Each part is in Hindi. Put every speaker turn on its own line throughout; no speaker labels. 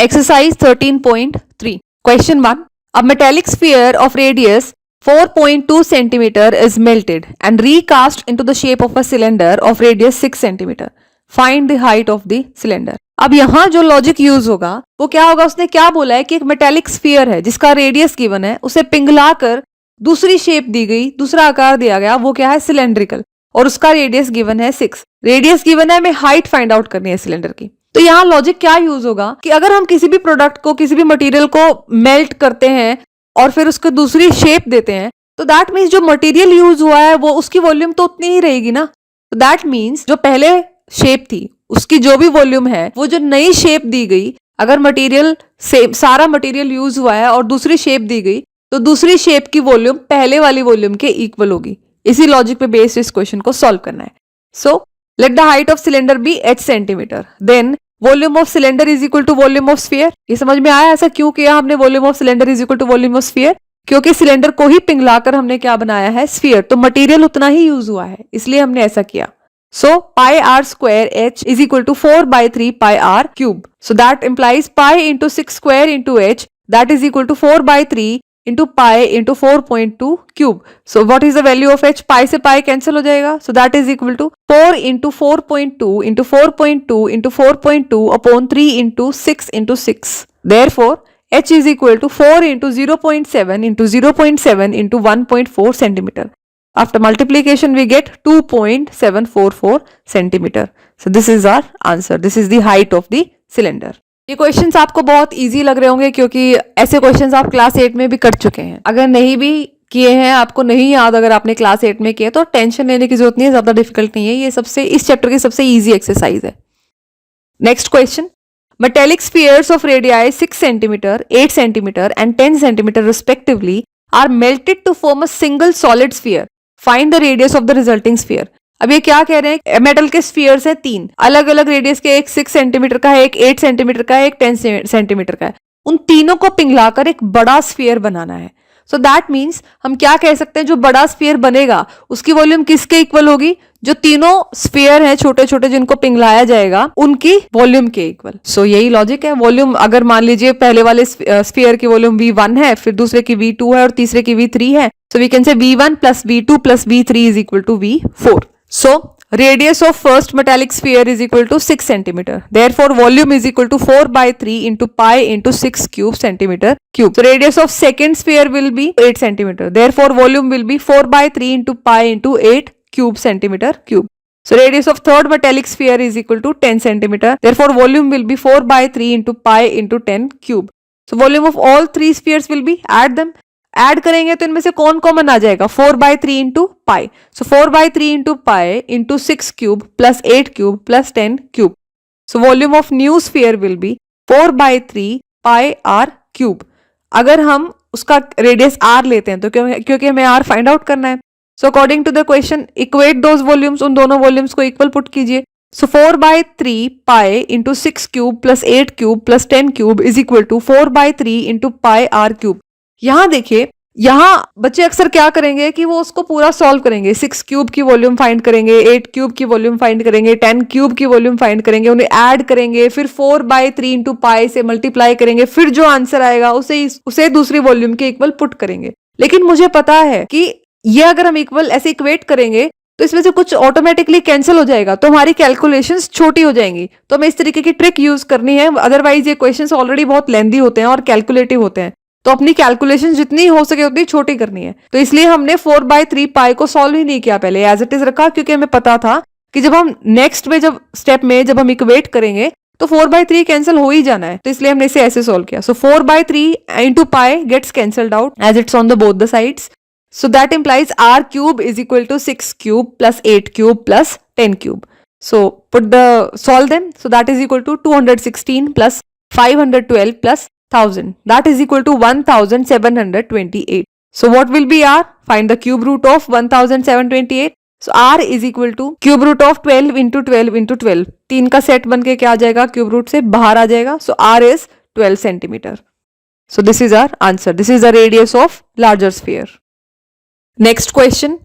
Exercise 13.3. Question 1. A metallic sphere of radius 4.2 centimeter is melted and recast into the shape of a cylinder of radius 6 centimeter. Find the height of the cylinder. अब यहाँ जो लॉजिक यूज होगा वो क्या होगा, उसने क्या बोला है कि एक मेटेलिक स्फीयर है जिसका रेडियस गिवन है, उसे पिघलाकर दूसरी शेप दी गई, दूसरा आकार दिया गया, वो क्या है सिलेंड्रिकल, और उसका रेडियस गिवन है 6। रेडियस गिवन है, हमें हाइट फाइंड आउट करनी है सिलेंडर की। तो यहाँ लॉजिक क्या यूज होगा कि अगर हम किसी भी प्रोडक्ट को, किसी भी मटेरियल को मेल्ट करते हैं और फिर उसको दूसरी शेप देते हैं, तो दैट मीन्स जो मटेरियल यूज हुआ है वो उसकी वॉल्यूम तो उतनी ही रहेगी ना। तो दैट मीन्स जो पहले शेप थी उसकी जो भी वॉल्यूम है, वो जो नई शेप दी गई, अगर मटेरियल सेम सारा मटेरियल यूज हुआ है और दूसरी शेप दी गई, तो दूसरी शेप की वॉल्यूम पहले वाली वॉल्यूम के इक्वल होगी। इसी लॉजिक पे बेस्ड इस क्वेश्चन को सॉल्व करना है। So let the height of cylinder be 8 centimetre, then volume of cylinder is equal to volume of sphere. ये समझ में आया ऐसा क्यों किया हमने volume of cylinder is equal to volume of sphere? क्योंकि सिलेंडर को ही पिघलाकर हमने क्या बनाया है, स्फीयर, तो मटेरियल उतना ही यूज हुआ है, इसलिए हमने ऐसा किया। So pi R square H is equal to 4/3 pi are cube. So that implies pi into 6 square into H, that is equal to 4/3 into pi into 4.2 cube. So what is the value of h? Pi से pi cancel हो जाएगा, so that is equal to 4 into 4.2 into 4.2 into 4.2 upon 3 into 6 into 6. Therefore h is equal to 4 into 0.7 into 0.7 into 1.4 centimeter. After multiplication we get 2.744 centimeter. So this is our answer. This is the height of the cylinder. ये क्वेश्चंस आपको बहुत इजी लग रहे होंगे क्योंकि ऐसे क्वेश्चंस आप क्लास 8 में भी कर चुके हैं। अगर नहीं भी किए हैं, आपको नहीं याद अगर आपने क्लास 8 में किए, तो टेंशन लेने की जरूरत नहीं है, ज्यादा डिफिकल्ट नहीं है। ये सबसे इस चैप्टर की सबसे इजी एक्सरसाइज है। Next question, metallic spheres of radii 6 centimetre, 8 centimetre and 10 centimetre respectively are melted to form a single solid sphere. Find the radius of the resulting sphere. अब ये क्या कह रहे हैं, मेटल के स्फीयर्स हैं 3 अलग अलग रेडियस के, एक 6 सेंटीमीटर का है, एक 8 सेंटीमीटर का है, एक 10 सेंटीमीटर का है। उन तीनों को पिघलाकर एक बड़ा स्फीयर बनाना है। सो दैट मीन्स हम क्या कह सकते हैं, जो बड़ा स्फीयर बनेगा उसकी वॉल्यूम किसके इक्वल होगी? जो तीनों स्फीयर हैं छोटे छोटे जिनको पिघलाया जाएगा उनकी वॉल्यूम के इक्वल। सो यही लॉजिक है। वॉल्यूम अगर मान लीजिए पहले वाले स्फीयर की वॉल्यूम V1 है, फिर दूसरे की V2 है और तीसरे की V3 है, so we can say V1 plus V2 plus V3 is equal to V4. So radius of first metallic sphere is equal to 6 centimeter. Therefore volume is equal to 4/3 into pi into 6 cube centimeter cube. So radius of second sphere will be 8 centimeter. Therefore volume will be 4/3 into pi into 8 cube centimeter cube. So radius of third metallic sphere is equal to 10 centimeter. Therefore volume will be 4/3 into pi into 10 cube. So volume of all three spheres will be, add them. Add करेंगे तो इनमें से कौन कॉमन आ जाएगा, 4/3 into pi. So 4/3 into pi into 6 cube plus 8 cube plus 10 cube. So volume of new sphere will be 4/3 pi are cube. अगर हम उसका रेडियस आर लेते हैं तो क्योंकि हमें आर फाइंड आउट करना है। So according to the question equate those volumes, उन दोनों वॉल्यूम्स को इक्वल पुट कीजिए। So 4/3 pi into 6 cube plus 8 cube plus 10 cube is equal to 4/3 into pi are cube. यहां देखिए, यहां बच्चे अक्सर क्या करेंगे कि वो उसको पूरा सॉल्व करेंगे। 6 क्यूब की वॉल्यूम फाइंड करेंगे, 8 क्यूब की वॉल्यूम फाइंड करेंगे, 10 क्यूब की वॉल्यूम फाइंड करेंगे, उन्हें ऐड करेंगे, फिर 4/3 इंटू पाई से मल्टीप्लाई करेंगे, फिर जो आंसर आएगा उसे दूसरी वॉल्यूम के इक्वल पुट करेंगे। लेकिन मुझे पता है कि ये अगर हम इक्वल ऐसे इक्वेट करेंगे तो इसमें से कुछ ऑटोमेटिकली कैंसिल हो जाएगा, तो हमारी कैलकुलेशंस छोटी हो जाएंगी। तो हमें इस तरीके की ट्रिक यूज करनी है, अदरवाइज ये क्वेश्चंस ऑलरेडी बहुत लेंदी होते हैं और कैलकुलेटिव होते हैं, तो अपनी कैलकुलेशन जितनी हो सके उतनी छोटी करनी है। तो इसलिए हमने 4/3 पाई को सॉल्व ही नहीं किया, पहले एज इट इज रखा, क्योंकि हमें पता था कि जब हम नेक्स्ट में स्टेप में जब हम इक्वेट करेंगे तो 4/3 कैंसिल हो ही जाना है, तो इसलिए हमने इसे ऐसे सॉल्व किया। So 4/3 into pi gets cancelled out as it's on the both the sides. So that implies r cube is equal to 6 cube plus 8 cube plus 10 cube. So put the solve them, so that is equal to 216 plus 512 plus 1000, that is equal to 1728. So what will be r? Find the cube root of 1728. So r is equal to cube root of 12 into 12 into 12. 3 का सेट बन के क्या आ जाएगा, क्यूब रूट से बाहर आ जाएगा। So r is 12 centimeter. So this is our answer. This is the radius of larger sphere. Next question.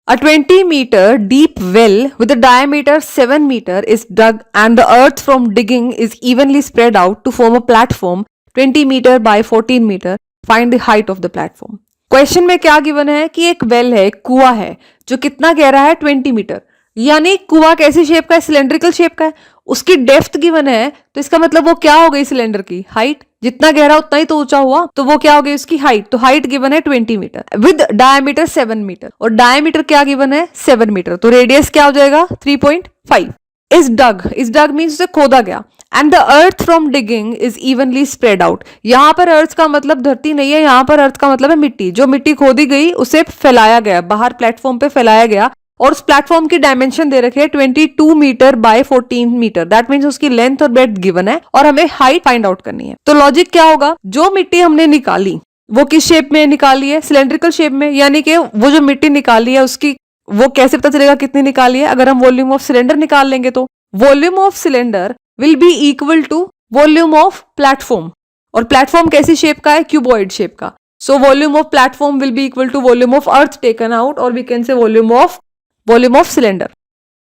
A 20-meter deep well with a diameter 7 meter is dug and the earth from digging is evenly spread out to form a platform 20 meter by 14 meter. Find the height of the platform. Question में क्या गिवन है कि एक वेल है, एक कुआं है जो कितना गहरा है 20 मीटर, यानी कुआं कैसी शेप का है, सिलेंड्रिकल शेप का है, उसकी डेप्थ गिवन है तो इसका मतलब वो क्या हो गई सिलेंडर की हाइट, जितना गहरा उतना ही तो ऊंचा हुआ, तो वो क्या हो गई उसकी हाइट, तो हाइट गिवन है 20 मीटर विद डायमीटर 7 मीटर और डायमीटर क्या गिवन है 7 मीटर, तो रेडियस क्या हो जाएगा 3.5. इज डग मीन्स उसे खोदा गया and the earth from digging is evenly spread out. यहां पर अर्थ का मतलब धरती नहीं है, यहां पर अर्थ का मतलब है मिट्टी. जो मिट्टी खोदी गई उसे फैलाया गया, बाहर प्लेटफॉर्म पे फैलाया गया और उस प्लेटफॉर्म की डायमेंशन दे रखे है 22 metre by 14 metre. That means उसकी लेंथ और ब्रेड्थ गिवन है और हमें हाइट फाइंड आउट करनी है. तो लॉजिक क्या होगा, जो मिट्टी हमने निकाली वो किस शेप में निकाली है, सिलेंड्रिकल शेप में, यानी कि वो जो मिट्टी निकाली है उसकी वो कैसे पता चलेगा कितनी निकाली है, अगर हम वॉल्यूम ऑफ सिलेंडर निकाल लेंगे तो volume of cylinder will be equal to volume of platform, और प्लेटफॉर्म कैसी शेप का है, क्यूबॉइड शेप का. So volume of platform will be equal to volume of earth taken out, और we can say volume of cylinder.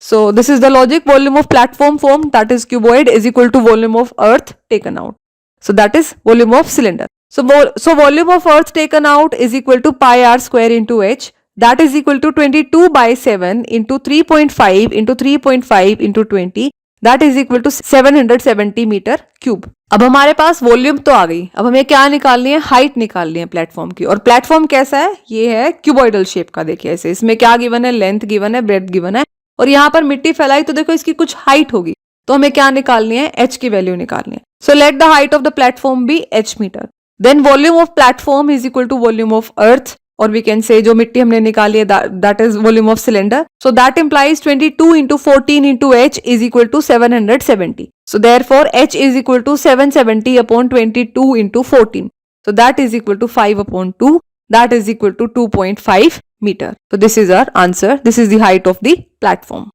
So this is the logic. Volume of platform formed, that is cuboid, is equal to volume of earth taken out. So that is volume of cylinder. So volume of earth taken out is equal to pi r square into h. That is equal to 22 by 7 into 3.5 into 3.5 into 20. That is equal to 770 metre cube. अब हमारे पास वॉल्यूम तो आ गई, अब हमें क्या निकालनी है, हाइट निकालनी है प्लेटफॉर्म की. और प्लेटफॉर्म कैसा है, ये है क्यूबॉइडल शेप का. देखिए ऐसे, इसमें क्या गिवन है, लेंथ गिवन है, ब्रेड्थ गिवन है, और यहाँ पर मिट्टी फैलाई तो देखो इसकी कुछ हाइट होगी, तो हमें क्या निकालनी है, एच की वैल्यू निकालनी है. So let the height of the platform be h metre. Then volume of platform is equal to volume of earth, और वी कैन से जो मिट्टी हमने निकाली है that is volume of cylinder. So that implies 22 into 14 into h is equal to 770. So therefore h is equal to 770 upon 22 into 14. So that is equal to 5 upon 2. That is equal to 2.5 meter. So this is our answer. This is the height of the platform.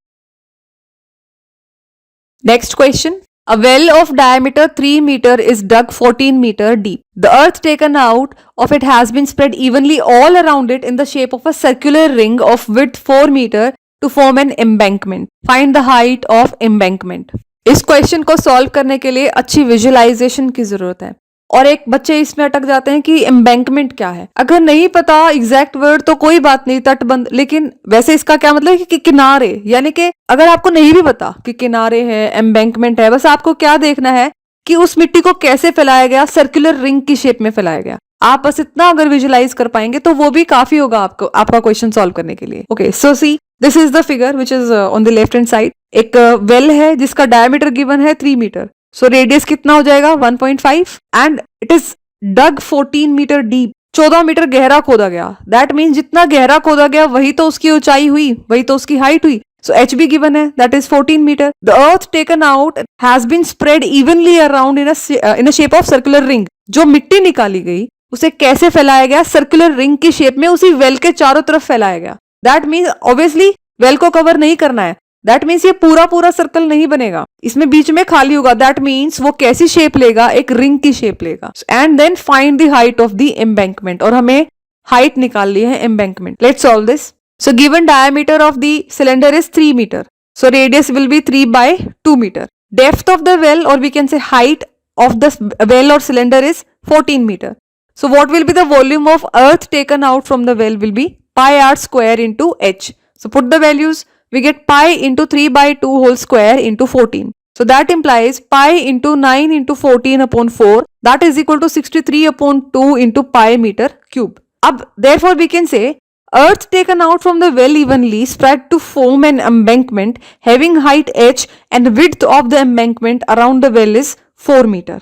Next question. A well of diameter 3 meter is dug 14 meter deep. The earth taken out of it has been spread evenly all around it in the shape of a circular ring of width 4 meter to form an embankment. Find the height of embankment. इस क्वेश्चन को सॉल्व करने के लिए अच्छी विजुअलाइजेशन की जरूरत है, और एक बच्चे इसमें अटक जाते हैं कि एम्बैंकमेंट क्या है. अगर नहीं पता एग्जैक्ट वर्ड तो कोई बात नहीं, तटबंध. लेकिन वैसे इसका क्या मतलब है कि किनारे, यानी कि अगर आपको नहीं भी पता कि किनारे है, एम्बैंकमेंट है, बस आपको क्या देखना है कि उस मिट्टी को कैसे फैलाया गया, सर्कुलर रिंग की शेप में फैलाया गया. आप बस इतना अगर विजुअलाइज कर पाएंगे तो वो भी काफी होगा आपको, आपका क्वेश्चन सॉल्व करने के लिए. Okay, so see this is the figure which is on the left hand side. एक वेल है जिसका डायमीटर गिवन है 3 मीटर. सो रेडियस कितना हो जाएगा 1.5 and it is dug 14 metre deep. 14 metre गहरा खोदा गया. दैट मीन्स जितना गहरा खोदा गया वही तो उसकी ऊंचाई हुई, वही तो उसकी हाइट हुई. सो एच भी गिवन है, that is 14 metre. The earth taken out has been spread evenly around in a shape of circular ring. जो मिट्टी निकाली गई उसे कैसे फैलाया गया, सर्कुलर रिंग की शेप में उसी वेल के चारों तरफ फैलाया गया. दैट मीन्स ऑब्वियसली वेल को कवर नहीं करना है. दैट मीन्स ये पूरा सर्कल नहीं बनेगा, इसमें बीच में खाली होगा. दैट मीन्स वो कैसी शेप लेगा, एक रिंग की शेप लेगा. And then find the height of the embankment, और हमें हाइट निकाल ली है embankment. Let's solve this. So given diameter of the cylinder is 3 meter. So radius will be 3 by 2 meter. Depth of the well, और we can say height of the well और cylinder is 14 meter. So what will be the volume of earth taken out from the well will be pi r square into h. So put the values. We get pi into 3 by 2 whole square into 14. So that implies pi into 9 into 14 upon 4. That is equal to 63 upon 2 into pi meter cube. Ab, therefore we can say earth taken out from the well evenly spread to form an embankment having height h and width of the embankment around the well is 4 meter.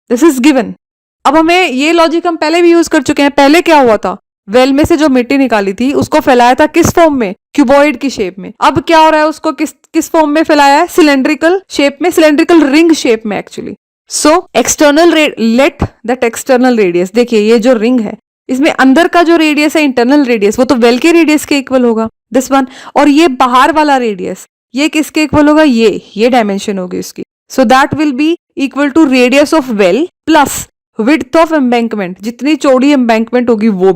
This is given. अब हमें ये लॉजिक हम पहले भी यूज कर चुके हैं. पहले क्या हुआ था, वेल में से जो मिट्टी निकाली थी उसको फैलाया था किस फॉर्म में, क्यूबॉइड की शेप में. अब क्या हो रहा है, उसको किस फॉर्म में फैलाया है, सिलेंड्रिकल शेप में, सिलेंड्रिकल रिंग शेप में actually. So external let that external radius, देखिए ये जो रिंग है इसमें अंदर का जो रेडियस है इंटरनल रेडियस, वो तो वेल के रेडियस के इक्वल होगा, दिस वन. और ये बाहर वाला रेडियस ये किसके इक्वल होगा, ये डायमेंशन होगी उसकी. So that will be equal to radius of well plus width of embankment, जितनी चौड़ी एम्बैंकमेंट होगी वो.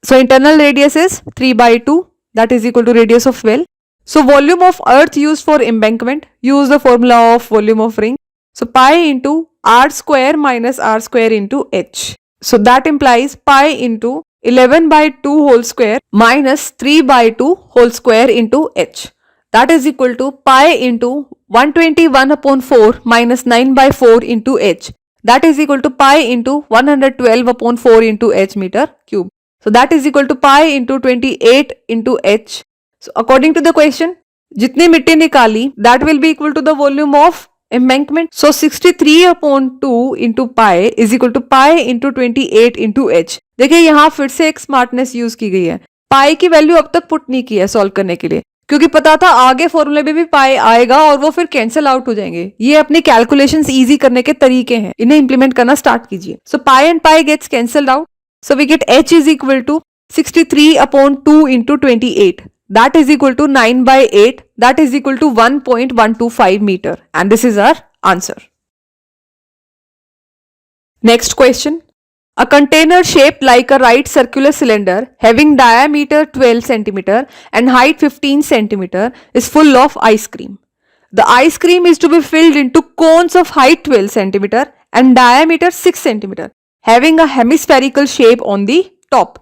So internal radius is 3 by 2, that is equal to radius of well. So volume of earth used for embankment, use the formula of volume of ring. So pi into r square minus r square into h. So that implies pi into 11 by 2 whole square minus 3 by 2 whole square into h. That is equal to pi into 121 upon 4 minus 9 by 4 into h. That is equal to pi into 112 upon 4 into h meter cube. So that is equal to pi into 28 into h. So according to the question, जितनी मिट्टी निकाली that will be equal to the volume of embankment. So 63 upon 2 into pi is equal to pi into 28 into h. देखिए यहाँ फिर से एक स्मार्टनेस यूज की गई है. पाई की वैल्यू अब तक पुट नहीं की है सॉल्व करने के लिए, क्योंकि पता था आगे फॉर्मूले में भी पाई आएगा और वो फिर कैंसिल आउट हो जाएंगे. ये अपनी कैलकुलेशंस इजी करने के तरीके हैं, इन्हें इंप्लीमेंट करना स्टार्ट कीजिए. So pi and pi gets cancelled out. So we get h is equal to 63 upon 2 into 28. That is equal to 9 by 8. That is equal to 1.125 meter. And this is our answer. Next question. A container shaped like a right circular cylinder having diameter 12 centimeter and height 15 centimeter is full of ice cream. The ice cream is to be filled into cones of height 12 centimeter and diameter 6 centimeter. Having a hemispherical shape on the top.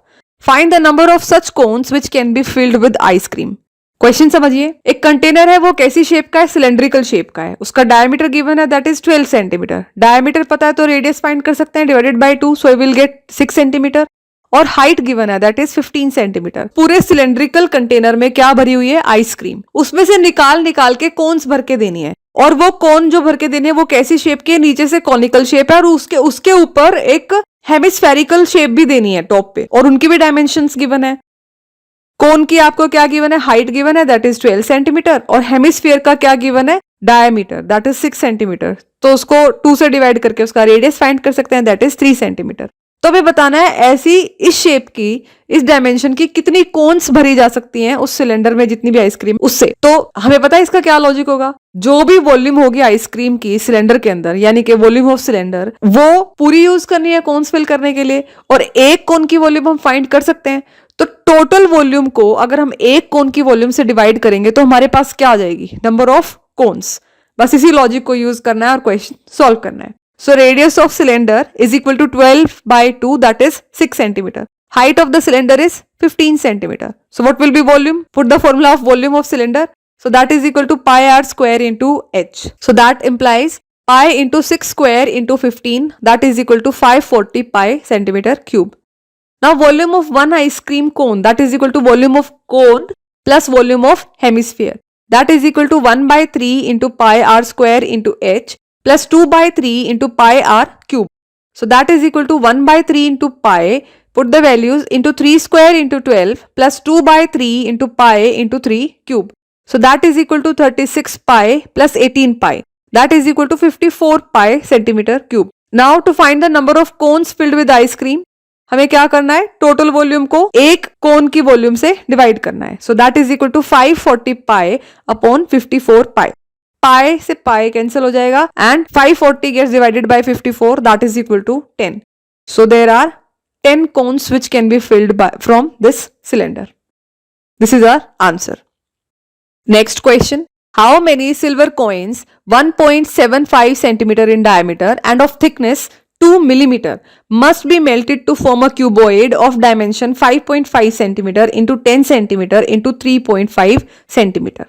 Find the number of such cones which can be filled with ice cream. Question समझिए. एक कंटेनर है, वो कैसी शेप का है? सिलेंड्रिकल शेप का है. उसका डायमीटर गिवन है, दैट इज 12 सेंटीमीटर. डायमीटर पता है तो रेडियस फाइंड कर सकते हैं, divided by 2, so we will get 6 centimetre. और हाइट गिवन है, दैट इज 15 सेंटीमीटर. पूरे सिलेंड्रिकल कंटेनर में क्या भरी हुई है? आइसक्रीम. उसमें से निकाल के कोन्स भर के देनी है. और वो कोन जो भर के देने हैं वो कैसी शेप की है? नीचे से कॉनिकल शेप है और उसके ऊपर एक हेमिस्फेरिकल शेप भी देनी है टॉप पे, और उनकी भी डायमेंशंस गिवन है. कोन की आपको क्या गिवन है? हाइट गिवन है, दैट इज 12 सेंटीमीटर. और हेमिस्फीयर का क्या गिवन है? Diameter, that is 6 centimetre. तो उसको 2 से डिवाइड करके उसका रेडियस फाइंड कर सकते हैं, दैट इज 3 सेंटीमीटर. तो हमें बताना है ऐसी इस शेप की, इस डायमेंशन की कितनी कोन्स भरी जा सकती हैं उस सिलेंडर में, जितनी भी आइसक्रीम उससे. तो हमें पता है इसका क्या लॉजिक होगा. जो भी वॉल्यूम होगी आइसक्रीम की सिलेंडर के अंदर, यानी कि वॉल्यूम ऑफ सिलेंडर, वो पूरी यूज करनी है कोन्स फिल करने के लिए. और एक कोन की वॉल्यूम हम फाइंड कर सकते हैं. तो टोटल वॉल्यूम को अगर हम एक कोन की वॉल्यूम से डिवाइड करेंगे तो हमारे पास क्या आ जाएगी? Number of cones. बस इसी लॉजिक को यूज करना है और क्वेश्चन सॉल्व करना है. So radius of cylinder is equal to 12 by 2, that is 6 centimeter. Height of the cylinder is 15 centimeter. So what will be volume? Put the formula of volume of cylinder. So that is equal to pi r square into h. So that implies pi into 6 square into 15, that is equal to 540 pi centimeter cube. Now volume of one ice cream cone, that is equal to volume of cone plus volume of hemisphere. That is equal to 1 by 3 into pi r square into h plus 2 by 3 into pi r cube. So that is equal to 1 by 3 into pi, put the values, into 3 square into 12 plus 2 by 3 into pi into 3 cube. So that is equal to 36 pi plus 18 pi. That is equal to 54 pi centimeter cube. Now to find the number of cones filled with ice cream, हमें क्या करना है? टोटल वॉल्यूम को एक कोन की वॉल्यूम से डिवाइड करना है. So that is equal to 540 pi upon 54 pi. Pi से पाई कैंसिल हो जाएगा and 540 gets divided by 54, that is equal to 10. So there are 10 cones which can be filled from this cylinder. This is our answer. Next question. How many silver coins 1.75 centimeter in diameter and of thickness 2 millimeter must be melted to form a cuboid of dimension 5.5 centimeter into 10 centimeter into 3.5 centimeter?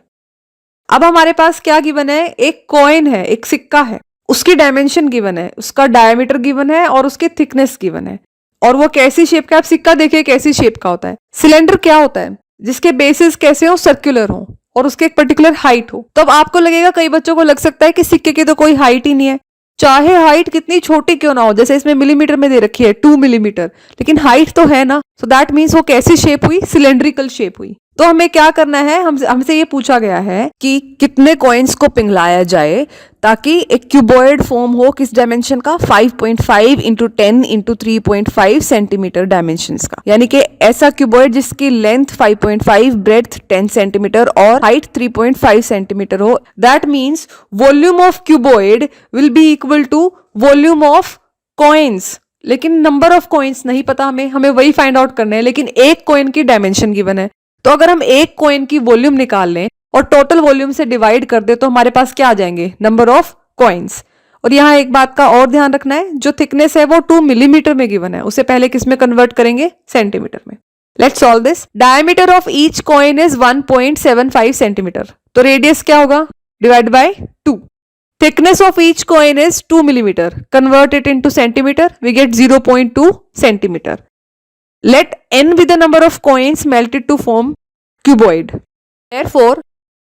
अब हमारे पास क्या गिवन है? एक कॉइन है, एक सिक्का है, उसकी डायमेंशन गिवन है, उसका डायमीटर गिवन है और उसकी थिकनेस गिवन है. और वो कैसी शेप का? आप सिक्का देखिए कैसी शेप का होता है. सिलेंडर क्या होता है? जिसके बेसिस कैसे हो? सर्कुलर हो और उसके एक पर्टिकुलर हाइट हो. तो अब आपको लगेगा, कई बच्चों को लग सकता है कि सिक्के की तो कोई हाइट ही नहीं है, चाहे हाइट कितनी छोटी क्यों ना हो. जैसे इसमें मिलीमीटर में दे रखी है 2 मिलीमीटर, लेकिन हाइट तो है ना. सो दैट मीन्स वो कैसी शेप हुई? सिलेंड्रिकल शेप हुई. तो हमें क्या करना है? हमसे ये पूछा गया है कि कितने कॉइन्स को पिघलाया जाए ताकि एक क्यूबॉइड फॉर्म हो. किस डायमेंशन का? 5.5 इंटू 10 इंटू 3.5 सेंटीमीटर डायमेंशन का. यानी कि ऐसा क्यूबॉइड जिसकी लेंथ 5.5, ब्रेड्थ 10 सेंटीमीटर और हाइट 3.5 सेंटीमीटर हो. That means volume of cuboid will be equal to volume of coins. लेकिन नंबर ऑफ कॉइन्स नहीं पता हमें वही फाइंड आउट करना है, लेकिन एक कॉइन की डायमेंशन गिवन है। तो अगर हम एक कॉइन की वॉल्यूम निकाल लें और टोटल वॉल्यूम से डिवाइड कर दे तो हमारे पास क्या आ जाएंगे, नंबर ऑफ कॉइन्स। और यहाँ एक बात का और ध्यान रखना है, जो थिकनेस है वो 2 मिलीमीटर में गिवन है, उसे पहले किस में कन्वर्ट करेंगे, सेंटीमीटर में। Let's solve this. Diameter of each coin is 1.75 centimetre, तो रेडियस क्या होगा, divide by 2। Thickness of each coin is 2 millimeter. Convert it into centimeter. We get 0.2 centimeter. Let n be the number of coins melted to form cuboid. Therefore,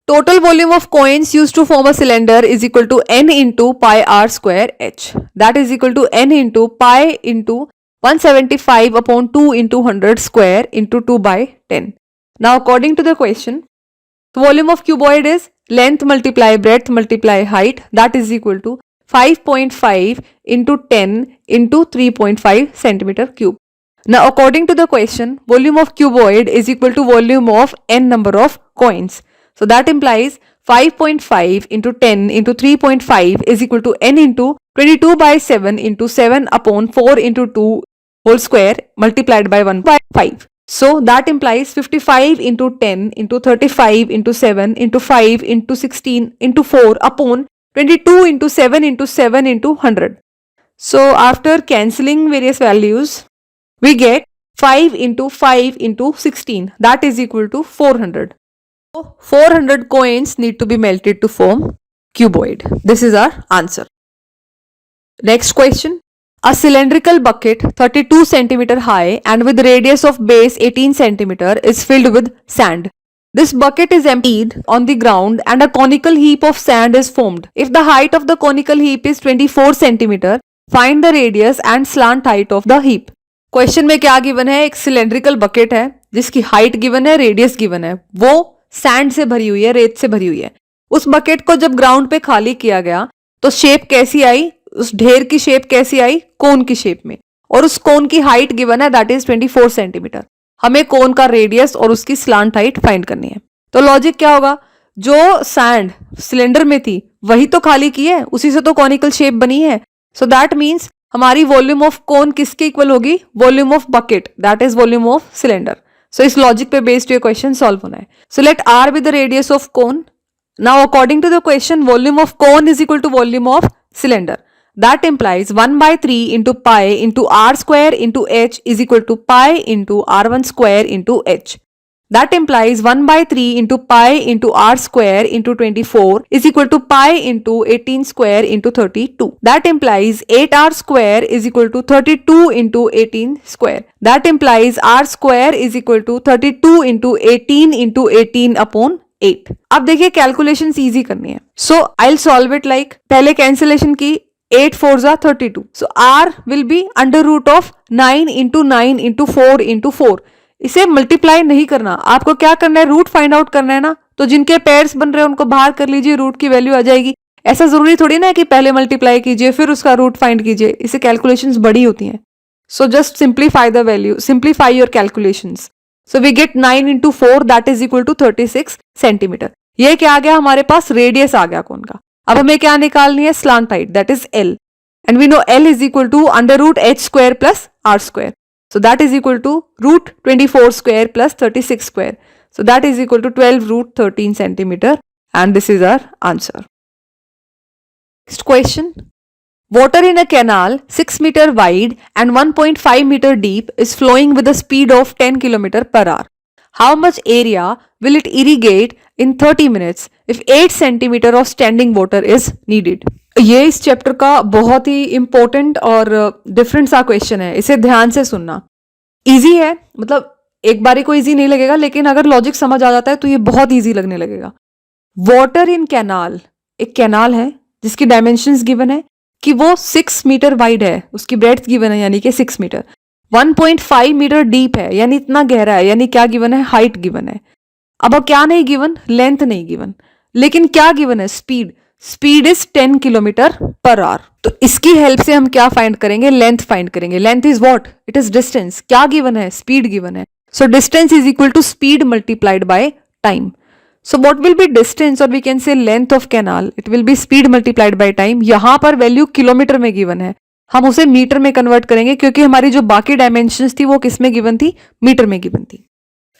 total volume of coins used to form a cylinder is equal to n into pi r square h. That is equal to n into pi into 175 upon 2 into 100 square into 2 by 10. Now, according to the question, the volume of cuboid is length multiply breadth multiply height, that is equal to 5.5 into 10 into 3.5 centimeter cube. Now, according to the question, volume of cuboid is equal to volume of n number of coins. So that implies 5.5 into 10 into 3.5 is equal to n into 22 by 7 into 7 upon 4 into 2 whole square multiplied by 1 by 5. So that implies 55 into 10 into 35 into 7 into 5 into 16 into 4 upon 22 into 7 into 7 into 100. So after cancelling various values, we get 5 into 5 into 16, that is equal to 400. So 400 coins need to be melted to form cuboid. This is our answer. Next question. A cylindrical bucket 32 centimeter high and with radius of base 18 centimeter is filled with sand. This bucket is emptied on the ground and a conical heap of sand is formed. If the height of the conical heap is 24 centimeter, find the radius and slant height of the heap. Question में क्या गिवन है, एक सिलेंड्रिकल बकेट है जिसकी हाइट गिवन है, रेडियस गिवन है, वो सैंड से भरी हुई है, रेत से भरी हुई है। उस बकेट को जब ग्राउंड पे खाली किया गया तो शेप कैसी आई, उस ढेर की शेप कैसी आई, कोन की शेप में, और उस कोन की हाइट गिवन है दैट इज 24 सेंटीमीटर। हमें कोन का रेडियस और उसकी स्लांट हाइट फाइंड करनी है। तो लॉजिक क्या होगा, जो सैंड सिलेंडर में थी वही तो खाली की है, उसी से तो कॉनिकल शेप बनी है। सो दैट मीन्स हमारी वॉल्यूम ऑफ कोन किसके इक्वल होगी, volume of bucket, that is volume of cylinder. So इस लॉजिक पे बेस्ड ये क्वेश्चन सॉल्व होना है। So let R be the radius of cone. Now according to the question, volume of cone is equal to volume of cylinder. That implies 1 by 3 into pi into r square into h is equal to pi into r1 square into h. That implies 1 by 3 into pi into r square into 24 is equal to pi into 18 square into 32. That implies 8r square is equal to 32 into 18 square. That implies r square is equal to 32 into 18 upon 8. अब देखिए कैलकुलेशंस इजी करनी है। So I will solve it like, पहले कैंसिलेशन की, 8 4 जा 32. So r will be under root of 9 into 9 into 4 into 4. इसे मल्टीप्लाई नहीं करना, आपको क्या करना है, रूट फाइंड आउट करना है ना। तो जिनके पेयर्स बन रहे हैं उनको बाहर कर लीजिए, रूट की वैल्यू आ जाएगी। ऐसा जरूरी थोड़ी ना है कि पहले मल्टीप्लाई कीजिए फिर उसका रूट फाइंड कीजिए, इससे कैलकुलेशंस बड़ी होती हैं। So just simplify the value, simplify your calculations. So we get 9 into 4 that is equal to 36 centimetre. ये क्या आ गया, हमारे पास रेडियस आ गया कोन का। अब हमें क्या निकालनी है, slant height, that is L, and we know L is equal to under root h square plus r square, so that is equal to root 24 square plus 36 square, so that is equal to 12 root 13 centimetre, and this is our answer. Next question, water in a canal 6 meter wide and 1.5 meter deep is flowing with a speed of 10 km per hour. How much area will it irrigate in 30 minutes if 8 centimeter of standing water is needed? ये इस चैप्टर का बहुत ही इंपॉर्टेंट और डिफरेंट सा क्वेश्चन है, इसे ध्यान से सुनना। इजी है, मतलब एक बारी को इजी नहीं लगेगा, लेकिन अगर लॉजिक समझ आ जाता है तो ये बहुत इजी लगने लगेगा। वाटर इन कैनाल, एक कैनाल है जिसकी डायमेंशंस गिवन है कि वो 6 मीटर वाइड है, उसकी ब्रेड्थ गिवन है यानी कि 6 मीटर, 1.5 मीटर डीप है यानी इतना गहरा है, यानी क्या गिवन है, हाइट गिवन है। अब क्या नहीं गिवन, लेंथ नहीं गिवन, लेकिन क्या गिवन है, speed. Speed is 10 kilometre per hour. तो इसकी हेल्प से हम क्या फाइंड करेंगे, लेंथ फाइंड करेंगे। Length is what, it is distance. क्या गिवन है, स्पीड गिवन है। So distance is equal to speed multiplied by time. So what will be distance, or we can say length of canal? It will be speed multiplied by time. यहाँ पर वैल्यू किलोमीटर में गिवन है, हम उसे मीटर में कन्वर्ट करेंगे क्योंकि हमारी जो बाकी डायमेंशंस थी वो किस में गिवन थी, मीटर में गिवन थी।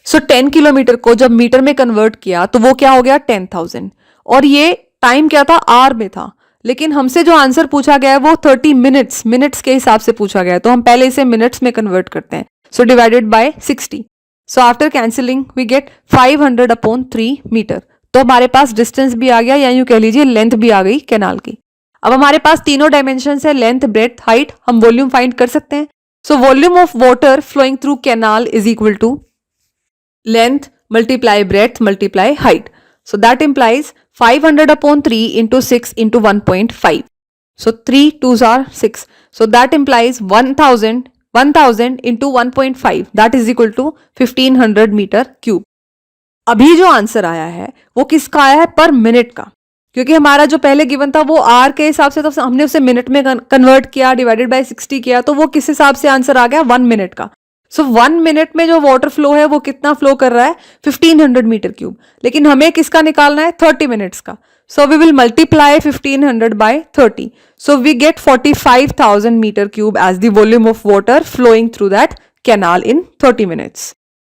सो 10 किलोमीटर को जब मीटर में कन्वर्ट किया तो वो क्या हो गया 10,000, और ये टाइम क्या था, आर में था, लेकिन हमसे जो आंसर पूछा गया है वो 30 मिनट्स के हिसाब से पूछा गया है, तो हम पहले इसे मिनट्स में कन्वर्ट करते हैं। So divided by 60, so after cancelling we get 500/3 metre. तो हमारे पास डिस्टेंस भी आ गया, या यूं कह लीजिए लेंथ भी आ गई कैनाल की। अब हमारे पास तीनों डायमेंशन है, लेंथ, ब्रेड्थ, हाइट, हम वॉल्यूम फाइंड कर सकते हैं। So volume of water flowing through canal is equal to length multiply breadth multiply height. So that implies 500/3 into 6 into 1.5. So 3 2s are 6. So that implies 1000 into 1.5, that is equal to 1500 meter cube. अभी जो आंसर आया है वो किसका आया है, पर मिनट का, क्योंकि हमारा जो पहले गिवन था वो आर के हिसाब से, तो हमने उसे मिनट में कन्वर्ट किया, डिवाइडेड बाय 60 किया, तो वो किस हिसाब से आंसर आ गया, 1 मिनट का। सो 1 मिनट में जो वाटर फ्लो है वो कितना फ्लो कर रहा है, 1500 मीटर क्यूब, लेकिन हमें किसका निकालना है, 30 मिनट्स का। So we will multiply 1500 by 30, so we get 45,000 metre cube as the volume of water flowing through that canal in 30 minutes.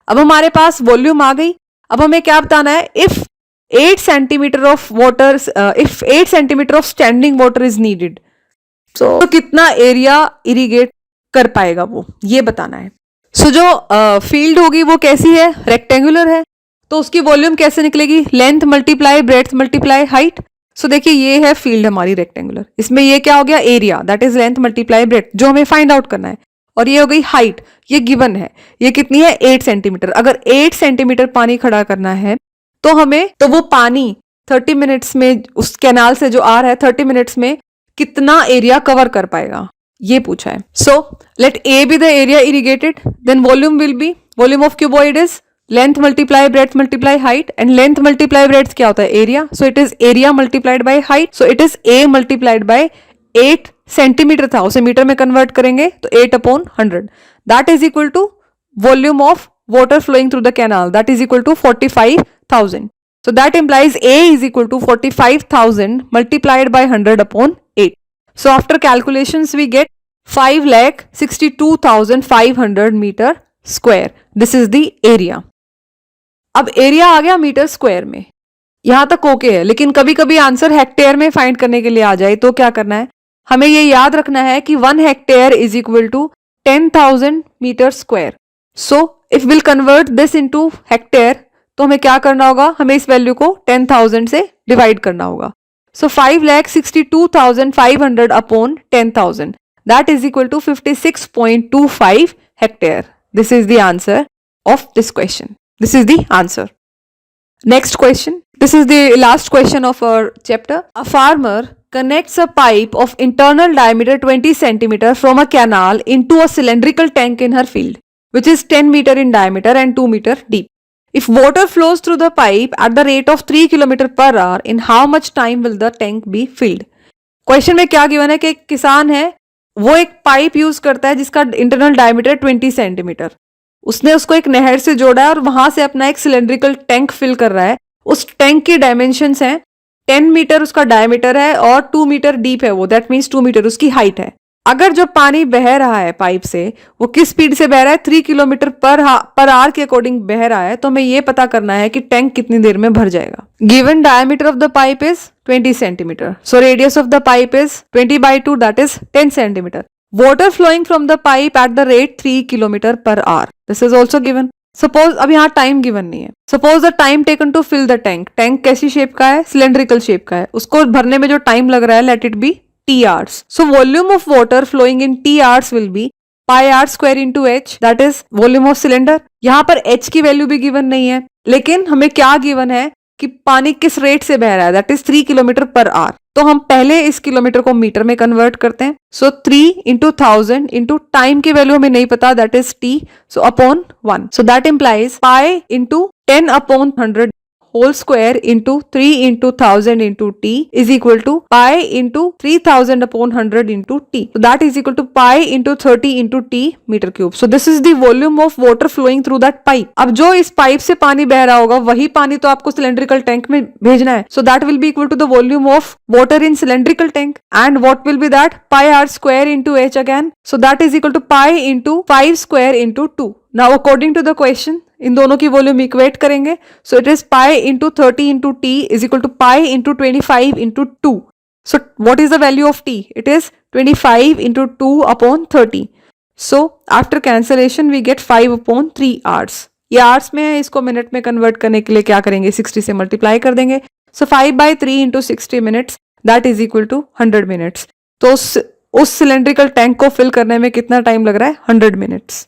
अब हमारे पास वॉल्यूम आ गई। अब हमें क्या बताना है, if 8 centimetre of water, if 8 centimetre of standing water is needed, तो कितना एरिया इरिगेट कर पाएगा वो, ये बताना है। सो जो फील्ड होगी वो कैसी है, रेक्टेंगुलर है, तो उसकी वॉल्यूम कैसे निकलेगी, length multiply breadth multiply height. So देखिए ये है फील्ड हमारी रेक्टेंगुलर, इसमें ये क्या हो गया, area, that is length multiply breadth, जो हमें फाइंड आउट करना है, और ये हो गई हाइट, ये गिवन है, ये कितनी है, 8 सेंटीमीटर। अगर 8 सेंटीमीटर पानी खड़ा करना है तो हमें, तो वो पानी 30 मिनट्स में उस कैनाल से जो आ रहा है 30 मिनट्स में कितना एरिया कवर कर पाएगा, ये पूछा है। So let A be the area irrigated, then volume will be, volume of cuboid is length multiply breadth multiply height, and length multiply breadth क्या होता है, area, so it is area multiplied by height, so it is A multiplied by 8 centimetre था, उसे मीटर में कन्वर्ट करेंगे तो 8/100, that is equal to volume of water flowing through the canal, that is equal to 45,000. So that implies A is equal to 45,000 multiplied by 100/8. So after calculations we get 5,62,500 meter square. This is the area. अब एरिया आ गया मीटर स्क्वायर में, यहां तक ओके है, लेकिन कभी कभी आंसर हेक्टेयर में फाइंड करने के लिए आ जाए तो क्या करना है, हमें ये याद रखना है कि 1 hectare is equal to 10,000 metre square. So if will convert this into hectare, तो हमें क्या करना होगा, हमें इस वैल्यू को 10,000 से डिवाइड करना होगा. So 5,62,500 upon 10,000, that is equal to 56.25 hectare. This is the answer of this question. This is the answer. Next question. This is the last question of our chapter. A farmer connects a pipe of internal diameter 20 centimeter from a canal into a cylindrical tank in her field, which is 10 meter in diameter and 2 meter deep. If water flows through the pipe at the rate of 3 km per hour, in how much time will the tank be filled? Question में क्या given है कि एक किसान है, वो एक पाइप यूज करता है जिसका इंटरनल डायमीटर 20 सेंटीमीटर, उसने उसको एक नहर से जोड़ा है और वहां से अपना एक सिलेंड्रिकल टैंक फिल कर रहा है. उस टैंक की डायमेंशंस हैं 10 मीटर उसका डायमीटर है और 2 मीटर डीप है वो, दैट मीन्स 2 मीटर उसकी हाइट है. अगर जो पानी बह रहा है पाइप से वो किस स्पीड से बह रहा है, 3 किलोमीटर पर आवर के अकॉर्डिंग बह रहा है, तो हमें ये पता करना है कि टैंक कितनी देर में भर जाएगा. Given diameter of the pipe is 20 centimetre, so radius of the pipe is 20/2, that is 10 centimetre. Water flowing from the pipe at the rate 3 km per hour. This is also given. Suppose अब यहाँ टाइम गिवन नहीं है. Suppose the time taken to fill the tank. Tank कैसी शेप का है, सिलेंड्रिकल शेप का है, उसको भरने में जो टाइम लग रहा है, let it be T hours. So volume of water flowing in T hours will be pi r square into h, that is volume of cylinder. यहाँ पर h की वैल्यू भी गिवन नहीं है, लेकिन हमें क्या गिवन है कि पानी किस रेट से बह रहा है, that is 3 kilometre per hour. तो हम पहले इस किलोमीटर को मीटर में कन्वर्ट करते हैं. सो 3 into 1000 into टाइम की वैल्यू हमें नहीं पता, that is t, so upon 1. So that implies pi into 10/100 whole square into 3 into 1000 into t is equal to pi into 3000 upon 100 into t. So that is equal to pi into 30 into t meter cube. So this is the volume of water flowing through that pipe. अब जो इस पाइप से पानी बह रहा होगा वही पानी तो आपको सिलेंड्रिकल टैंक में भेजना है. So that will be equal to the volume of water in cylindrical tank. And what will be that? Pi r square into h again. So that is equal to pi into 5 square into 2. Now according to the question, इन दोनों की वॉल्यूम इक्वेट करेंगे. So it is pi into 30 into T is equal to pi into 25 into 2. So what is the value of T? It is 25 into 2 upon 30. So after cancellation we get 5 upon 3 hours. ये आवर्स में है, इसको मिनट में कन्वर्ट करने के लिए क्या करेंगे? 60 से मल्टीप्लाई कर देंगे. So 5/3 into 60 minutes that is equal to 100 minutes. तो उस सिलेंड्रिकल टैंक को फिल करने में कितना टाइम लग रहा है? 100 minutes.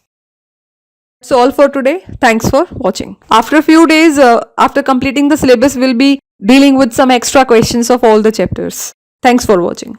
That's all for today. Thanks for watching. After a few days, after completing the syllabus, we'll be dealing with some extra questions of all the chapters. Thanks for watching.